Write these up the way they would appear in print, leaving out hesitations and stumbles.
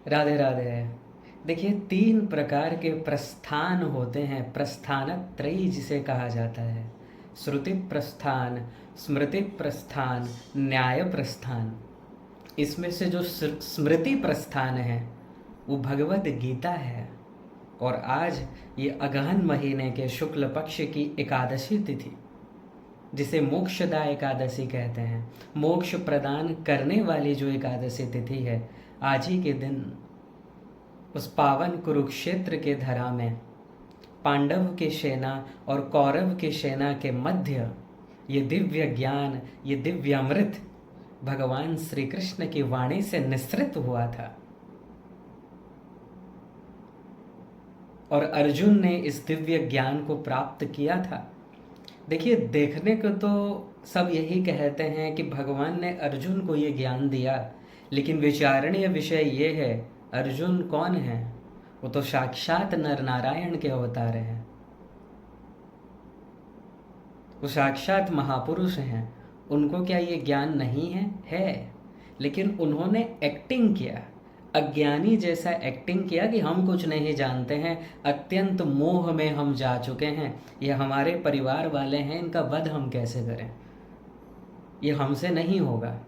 राधे राधे। देखिए, तीन प्रकार के प्रस्थान होते हैं, प्रस्थानत्रयी जिसे कहा जाता है। श्रुति प्रस्थान, स्मृति प्रस्थान, न्याय प्रस्थान। इसमें से जो स्मृति प्रस्थान है वो भगवद गीता है। और आज ये अगहन महीने के शुक्ल पक्ष की एकादशी तिथि, जिसे मोक्षदा एकादशी कहते हैं, मोक्ष प्रदान करने वाली जो एकादशी तिथि है, आज ही के दिन उस पावन कुरुक्षेत्र के धरा में पांडव की सेना और कौरव की सेना के मध्य ये दिव्य ज्ञान, ये दिव्य अमृत भगवान श्री कृष्ण की वाणी से निस्सृत हुआ था। और अर्जुन ने इस दिव्य ज्ञान को प्राप्त किया था। देखिए, देखने को तो सब यही कहते हैं कि भगवान ने अर्जुन को ये ज्ञान दिया, लेकिन विचारणीय विषय ये है, अर्जुन कौन है? वो तो साक्षात नर नारायण के अवतार हैं, वो साक्षात महापुरुष हैं। उनको क्या ये ज्ञान नहीं है? लेकिन उन्होंने एक्टिंग किया, अज्ञानी जैसा एक्टिंग किया कि हम कुछ नहीं जानते हैं, अत्यंत मोह में हम जा चुके हैं, ये हमारे परिवार वाले हैं, इनका वध हम कैसे करें, ये हमसे नहीं होगा।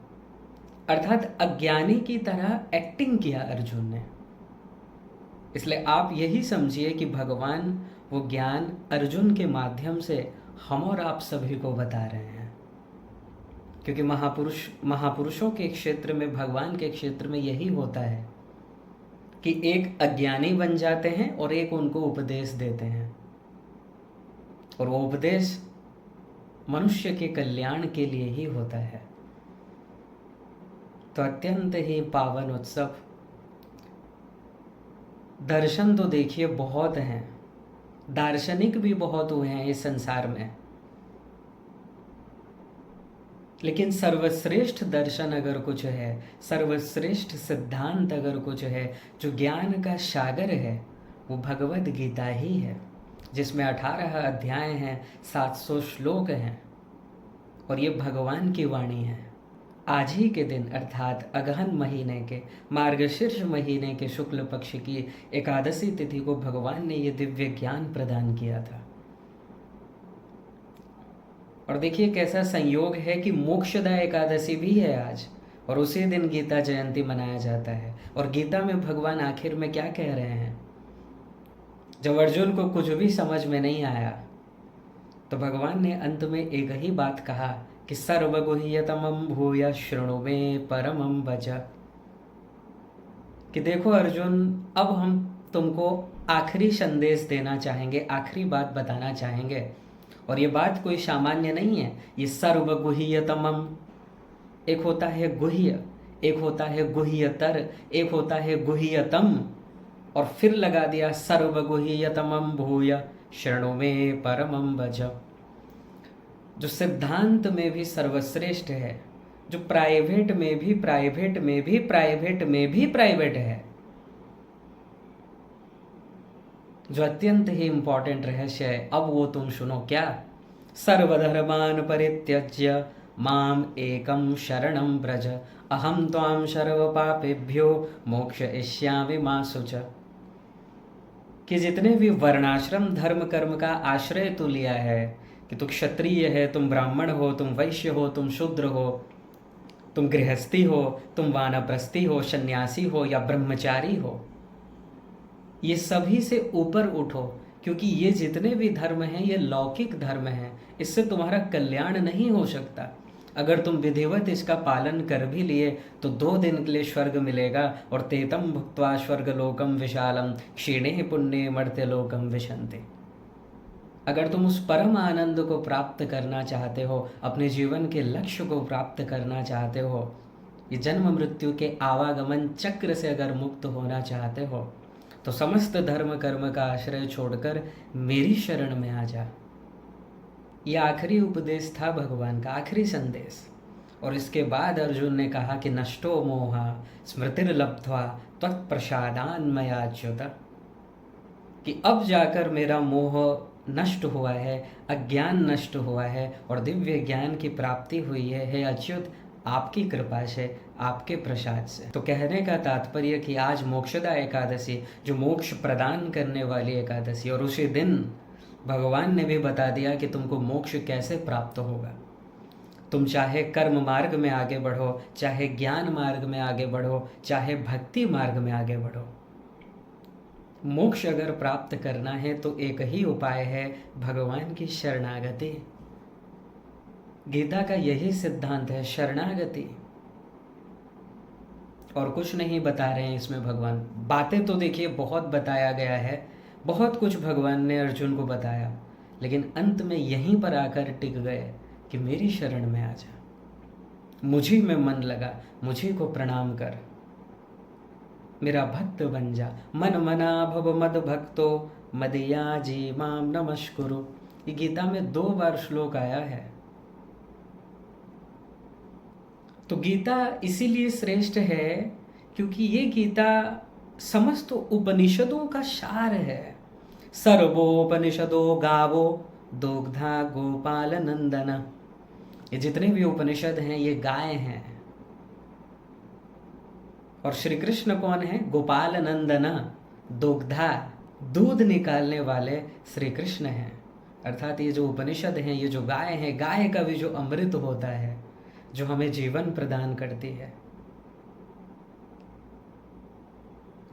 अर्थात अज्ञानी की तरह एक्टिंग किया अर्जुन ने। इसलिए आप यही समझिए कि भगवान वो ज्ञान अर्जुन के माध्यम से हम और आप सभी को बता रहे हैं। क्योंकि महापुरुषों के क्षेत्र में, भगवान के क्षेत्र में यही होता है कि एक अज्ञानी बन जाते हैं और एक उनको उपदेश देते हैं, और वो उपदेश मनुष्य के कल्याण के लिए ही होता है। तो अत्यंत ही पावन उत्सव। दर्शन तो देखिए बहुत हैं, दार्शनिक भी बहुत हुए हैं इस संसार में, लेकिन सर्वश्रेष्ठ दर्शन अगर कुछ है, सर्वश्रेष्ठ सिद्धांत अगर कुछ है, जो ज्ञान का सागर है, वो भगवद गीता ही है, जिसमें 18 अध्याय हैं, 700 श्लोक हैं, और ये भगवान की वाणी है। आज ही के दिन अर्थात अगहन महीने के मार्गशीर्ष महीने के शुक्ल पक्ष की एकादशी तिथि को भगवान ने ये दिव्य ज्ञान प्रदान किया था। और देखिए कैसा संयोग है कि मोक्षदा एकादशी भी है आज, और उसी दिन गीता जयंती मनाया जाता है। और गीता में भगवान आखिर में क्या कह रहे हैं? जब अर्जुन को कुछ भी समझ में नहीं आया, तो भगवान ने अंत में एक ही बात कहा कि सर्वगुह्यतमं भूय शृणु मे परमं वच। कि देखो अर्जुन, अब हम तुमको आखिरी संदेश देना चाहेंगे, आखिरी बात बताना चाहेंगे, और ये बात कोई सामान्य नहीं है। ये सर्वगुह्यतमं, एक होता है गुह्य, एक होता है गुह्यतर, एक होता है गुह्यतम, और फिर लगा दिया सर्वगुह्यतमं भूय शृणु मे परमं वच। जो सिद्धांत में भी सर्वश्रेष्ठ है, जो प्राइवेट में भी प्राइवेट में भी प्राइवेट में भी प्राइवेट है, जो अत्यंत ही इंपॉर्टेंट रहस्य है, अब वो तुम सुनो। क्या? सर्वधर्मान परित्यज्य माम एकम शरणं व्रज अहम त्वां सर्व पापेभ्यो मोक्षयिष्यामि मा शुच। कि जितने भी वर्णाश्रम धर्म कर्म का आश्रय तू लिया है, कि तू क्षत्रिय है, तुम ब्राह्मण हो, तुम वैश्य हो, तुम शूद्र हो, तुम गृहस्थी हो, तुम वानप्रस्थी हो, सन्यासी हो या ब्रह्मचारी हो, ये सभी से ऊपर उठो, क्योंकि ये जितने भी धर्म हैं ये लौकिक धर्म हैं, इससे तुम्हारा कल्याण नहीं हो सकता। अगर तुम विधिवत इसका पालन कर भी लिए तो 2 दिन के लिए स्वर्ग मिलेगा, और तेतम भुक्त्वा स्वर्गलोकम विशालम क्षीणे पुण्य मर्त्य लोकम विशन्ते। अगर तुम उस परम आनंद को प्राप्त करना चाहते हो, अपने जीवन के लक्ष्य को प्राप्त करना चाहते हो, ये जन्म मृत्यु के आवागमन चक्र से अगर मुक्त होना चाहते हो, तो समस्त धर्म कर्म का आश्रय छोड़कर मेरी शरण में आ जा। यह आखिरी उपदेश था भगवान का, आखिरी संदेश। और इसके बाद अर्जुन ने कहा कि नष्टो मोहा स्मृतिर्लब्ध्वा त्वत्प्रसादान् मयाच्युत। कि अब जाकर मेरा मोह नष्ट हुआ है, अज्ञान नष्ट हुआ है, और दिव्य ज्ञान की प्राप्ति हुई है। हे अच्युत, आपकी कृपा से, आपके प्रसाद से। तो कहने का तात्पर्य कि आज मोक्षदा एकादशी, जो मोक्ष प्रदान करने वाली एकादशी, और उसी दिन भगवान ने भी बता दिया कि तुमको मोक्ष कैसे प्राप्त होगा। तुम चाहे कर्म मार्ग में आगे बढ़ो, चाहे ज्ञान मार्ग में आगे बढ़ो, चाहे भक्ति मार्ग में आगे बढ़ो, मोक्ष अगर प्राप्त करना है तो एक ही उपाय है, भगवान की शरणागति। गीता का यही सिद्धांत है, शरणागति। और कुछ नहीं बता रहे हैं इसमें भगवान। बातें तो देखिए बहुत बताया गया है, बहुत कुछ भगवान ने अर्जुन को बताया, लेकिन अंत में यहीं पर आकर टिक गए कि मेरी शरण में आ जा, मुझी में मन लगा, मुझी को प्रणाम कर, मेरा भक्त बन जा। मन मना भव मद भक्तो मदयाजी माम नमस्कुरु। ये गीता में 2 बार श्लोक आया है। तो गीता इसीलिए श्रेष्ठ है क्योंकि ये गीता समस्त उपनिषदों का सार है। सर्वोपनिषदो गावो दुग्धा गोपाल नंदन। ये जितने भी उपनिषद हैं ये गाय हैं। और श्री कृष्ण कौन है? गोपाल नंदन, दुग्धा, दूध निकालने वाले श्री कृष्ण हैं। अर्थात ये जो उपनिषद हैं, ये जो गाय हैं, गाय का भी जो अमृत होता है, जो हमें जीवन प्रदान करती है,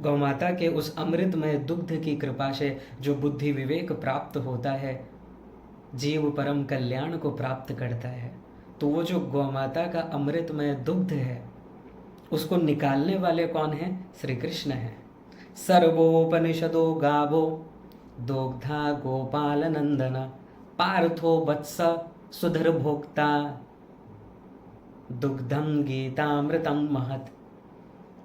गौ माता के उस अमृतमय दुग्ध की कृपा से जो बुद्धि विवेक प्राप्त होता है, जीव परम कल्याण को प्राप्त करता है। तो वो जो गौ माता का अमृतमय दुग्ध है, उसको निकालने वाले कौन हैं? श्री कृष्ण हैं। सर्वोपनिषदो गावो दुग्धा गोपाल नंदन पार्थो वत्स सुधर भोक्ता दुग्धम गीतामृतम महत।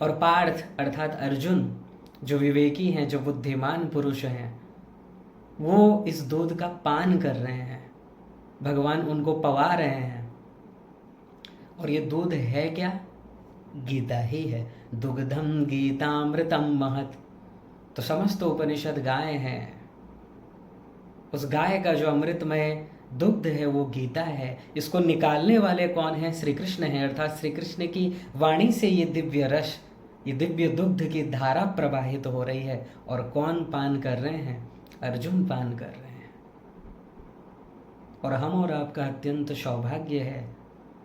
और पार्थ अर्थात अर्जुन, जो विवेकी हैं, जो बुद्धिमान पुरुष हैं, वो इस दूध का पान कर रहे हैं, भगवान उनको पवा रहे हैं। और ये दूध है क्या? गीता ही है। दुग्धम गीतामृतम महत। तो समस्त उपनिषद गाय हैं। उस गाय का जो अमृतमय दुग्ध है वो गीता है। इसको निकालने वाले कौन है? श्री कृष्ण हैं। अर्थात श्री कृष्ण की वाणी से ये दिव्य रस, ये दिव्य दुग्ध की धारा प्रवाहित हो रही है। और कौन पान कर रहे हैं? अर्जुन पान कर रहे हैं। और हम और आपका अत्यंत सौभाग्य है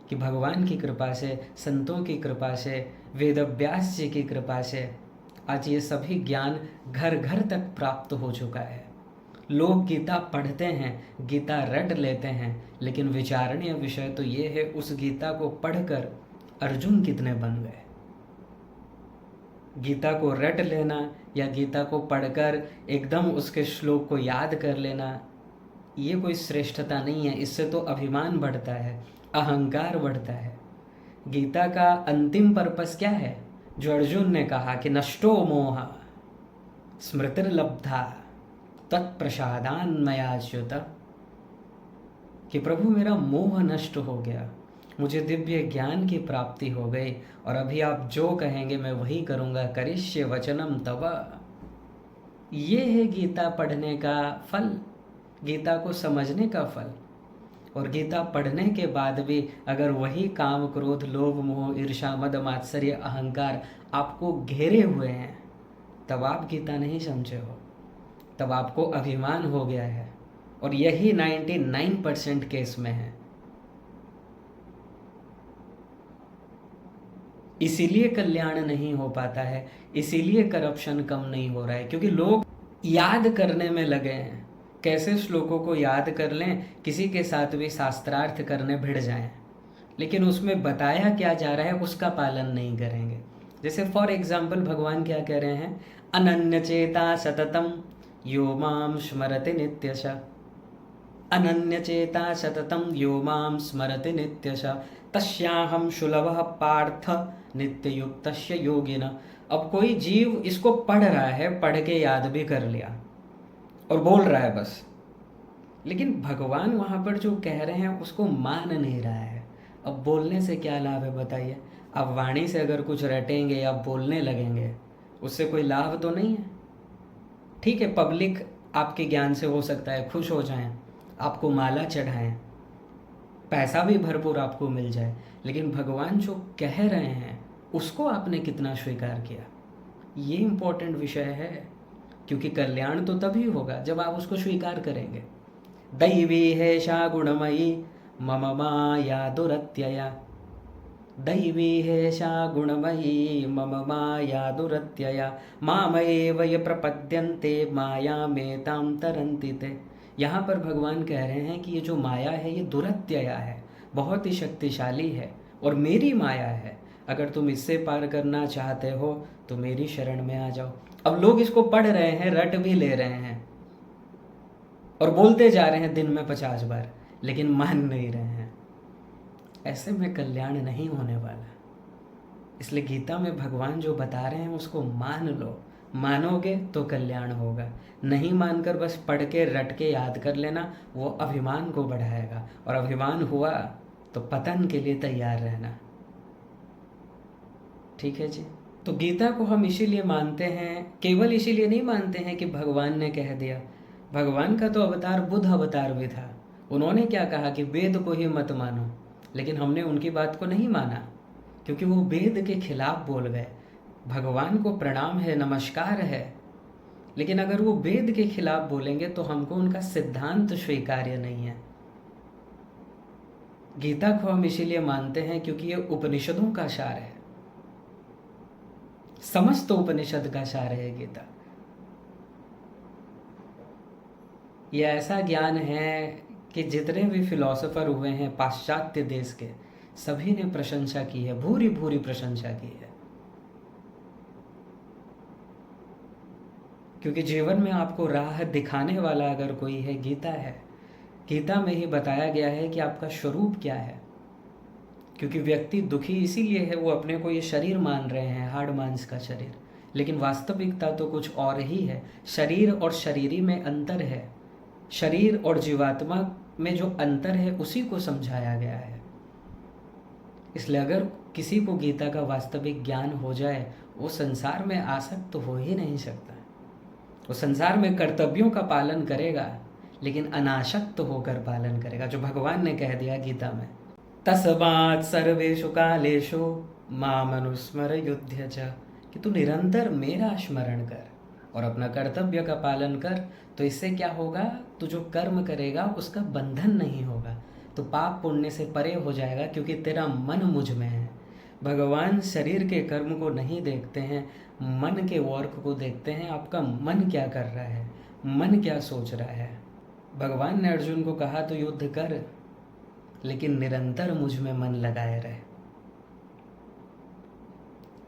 कि भगवान की कृपा से, संतों की कृपा से, वेद व्यास जी की कृपा से आज ये सभी ज्ञान घर घर तक प्राप्त हो चुका है। लोग गीता पढ़ते हैं, गीता रट लेते हैं, लेकिन विचारणीय विषय तो ये है उस गीता को पढ़कर अर्जुन कितने बन गए। गीता को रट लेना या गीता को पढ़कर एकदम उसके श्लोक को याद कर लेना, ये कोई श्रेष्ठता नहीं है। इससे तो अभिमान बढ़ता है, अहंकार बढ़ता है। गीता का अंतिम पर्पस क्या है? जो अर्जुन ने कहा कि नष्टो मोह स्मृतिर्लब्धा तत्प्रसादान मयाच्युत, कि प्रभु मेरा मोह नष्ट हो गया, मुझे दिव्य ज्ञान की प्राप्ति हो गई, और अभी आप जो कहेंगे मैं वही करूँगा। करिष्य वचनम तव। ये है गीता पढ़ने का फल, गीता को समझने का फल। और गीता पढ़ने के बाद भी अगर वही काम क्रोध लोभ मोह ईर्ष्या मद मात्सर्य अहंकार आपको घेरे हुए हैं, तब आप गीता नहीं समझे हो, तब आपको अभिमान हो गया है। और यही 99% केस में है। इसीलिए कल्याण नहीं हो पाता है, इसीलिए करप्शन कम नहीं हो रहा है, क्योंकि लोग याद करने में लगे हैं। कैसे श्लोकों को याद कर लें, किसी के साथ भी शास्त्रार्थ करने भिड़ जाएं, लेकिन उसमें बताया क्या जा रहा है उसका पालन नहीं करेंगे। जैसे फॉर एग्जाम्पल भगवान क्या कह रहे हैं? अनन्य चेता सततम यो माम स्मरति नित्यश। अनन्य चेता सततम यो माम स्मरति नित्यश तस्याहम सुलभः पार्थ नित्ययुक्तस्य योगिन। अब कोई जीव इसको पढ़ रहा है, पढ़ के याद भी कर लिया और बोल रहा है बस, लेकिन भगवान वहाँ पर जो कह रहे हैं उसको मान नहीं रहा है। अब बोलने से क्या लाभ है बताइए? आप वाणी से अगर कुछ रटेंगे या बोलने लगेंगे, उससे कोई लाभ तो नहीं है। ठीक है, पब्लिक आपके ज्ञान से हो सकता है खुश हो जाएं, आपको माला चढ़ाएं, पैसा भी भरपूर आपको मिल जाए, लेकिन भगवान जो कह रहे हैं उसको आपने कितना स्वीकार किया, ये इम्पोर्टेंट विषय है। क्योंकि कल्याण तो तभी होगा जब आप उसको स्वीकार करेंगे। दैवी हेषा गुणमयी मम माया दुरत्यया, दैवी हेषा गुणमयी मम माया दुरत्यया, मामएव ये प्रपद्यन्ते मायामेतां तरन्ति ते। यहाँ पर भगवान कह रहे हैं कि ये जो माया है ये दुरत्यया है, बहुत ही शक्तिशाली है और मेरी माया है। अगर तुम इससे पार करना चाहते हो तो मेरी शरण में आ जाओ। अब लोग इसको पढ़ रहे हैं, रट भी ले रहे हैं और बोलते जा रहे हैं दिन में 50 बार, लेकिन मान नहीं रहे हैं। ऐसे में कल्याण नहीं होने वाला। इसलिए गीता में भगवान जो बता रहे हैं उसको मान लो, मानोगे तो कल्याण होगा। नहीं मानकर बस पढ़ के रट के याद कर लेना, वो अभिमान को बढ़ाएगा, और अभिमान हुआ तो पतन के लिए तैयार रहना। ठीक है जी। तो गीता को हम इसीलिए मानते हैं, केवल इसीलिए नहीं मानते हैं कि भगवान ने कह दिया। भगवान का तो अवतार बुद्ध अवतार भी था, उन्होंने क्या कहा कि वेद को ही मत मानो, लेकिन हमने उनकी बात को नहीं माना क्योंकि वो वेद के खिलाफ बोल गए। भगवान को प्रणाम है, नमस्कार है, लेकिन अगर वो वेद के खिलाफ बोलेंगे तो हमको उनका सिद्धांत स्वीकार्य नहीं है। गीता को हम इसीलिए मानते हैं क्योंकि ये उपनिषदों का सार है, समस्त उपनिषद का सार है गीता। ये ऐसा ज्ञान है कि जितने भी फिलोसोफर हुए हैं पाश्चात्य देश के, सभी ने प्रशंसा की है, भूरी भूरी प्रशंसा की है। क्योंकि जीवन में आपको राह दिखाने वाला अगर कोई है, गीता है। गीता में ही बताया गया है कि आपका स्वरूप क्या है। क्योंकि व्यक्ति दुखी इसीलिए है, वो अपने को ये शरीर मान रहे हैं, हाड़ मांस का शरीर, लेकिन वास्तविकता तो कुछ और ही है। शरीर और शरीरी में अंतर है, शरीर और जीवात्मा में जो अंतर है उसी को समझाया गया है। इसलिए अगर किसी को गीता का वास्तविक ज्ञान हो जाए, वो संसार में आसक्त तो हो ही नहीं सकता। वो संसार में कर्तव्यों का पालन करेगा, लेकिन अनासक्त होकर पालन करेगा, जो भगवान ने कह दिया गीता में, तस्मात् सर्वेषु कालेषु मामनुस्मर युध्य च, कि तू निरंतर मेरा स्मरण कर और अपना कर्तव्य का पालन कर। तो इससे क्या होगा, तू जो कर्म करेगा उसका बंधन नहीं होगा, तो पाप पुण्य से परे हो जाएगा, क्योंकि तेरा मन मुझ में है। भगवान शरीर के कर्म को नहीं देखते हैं, मन के वर्क को देखते हैं। आपका मन क्या कर रहा है, मन क्या सोच रहा है। भगवान ने अर्जुन को कहा तो युद्ध कर, लेकिन निरंतर मुझ में मन लगाए रहे,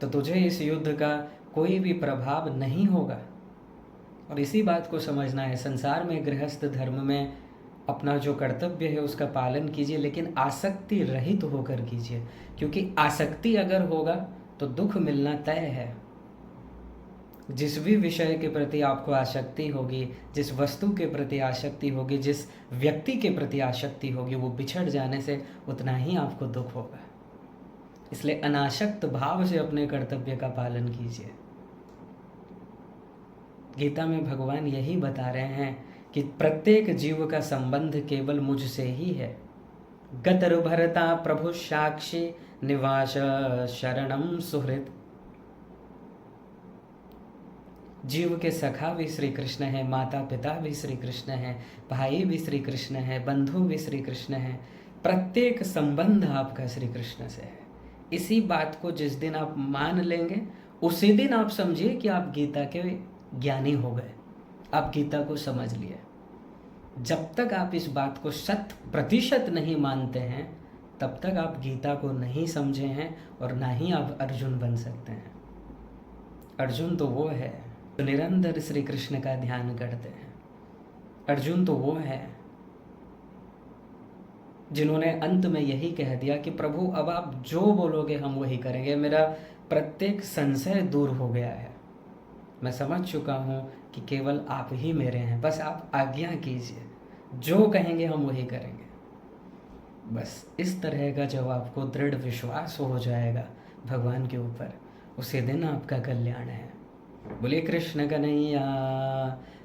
तो तुझे इस युद्ध का कोई भी प्रभाव नहीं होगा। और इसी बात को समझना है। संसार में गृहस्थ धर्म में अपना जो कर्तव्य है उसका पालन कीजिए, लेकिन आसक्ति रहित होकर कीजिए, क्योंकि आसक्ति अगर होगा तो दुख मिलना तय है। जिस भी विषय के प्रति आपको आसक्ति होगी, जिस वस्तु के प्रति आसक्ति होगी, जिस व्यक्ति के प्रति आसक्ति होगी, वो बिछड़ जाने से उतना ही आपको दुख होगा। इसलिए अनासक्त भाव से अपने कर्तव्य का पालन कीजिए। गीता में भगवान यही बता रहे हैं कि प्रत्येक जीव का संबंध केवल मुझसे ही है। गतर भरता प्रभु साक्षी निवास शरणम सुहृद। जीव के सखा भी श्री कृष्ण है, माता पिता भी श्री कृष्ण है, भाई भी श्री कृष्ण है, बंधु भी श्री कृष्ण है। प्रत्येक संबंध आपका श्री कृष्ण से है। इसी बात को जिस दिन आप मान लेंगे, उसी दिन आप समझिए कि आप गीता के ज्ञानी हो गए, आप गीता को समझ लिए। जब तक आप इस बात को 100% नहीं मानते हैं, तब तक आप गीता को नहीं समझे हैं, और ना ही आप अर्जुन बन सकते हैं। अर्जुन तो वो है जो निरंतर श्री कृष्ण का ध्यान करते हैं। अर्जुन तो वो है जिन्होंने अंत में यही कह दिया कि प्रभु अब आप जो बोलोगे हम वही करेंगे। मेरा प्रत्येक संशय दूर हो गया है, मैं समझ चुका हूँ कि केवल आप ही मेरे हैं, बस आप आज्ञा कीजिए, जो कहेंगे हम वही करेंगे। बस इस तरह का जब आपको दृढ़ विश्वास हो जाएगा भगवान के ऊपर, उसी दिन आपका कल्याण है। बोलिए कृष्ण कन्हैया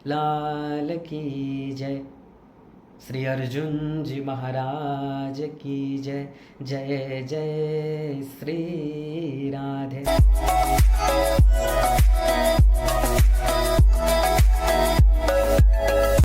लाल की जय। श्री अर्जुन जी महाराज की जय। जय जय श्री राधे।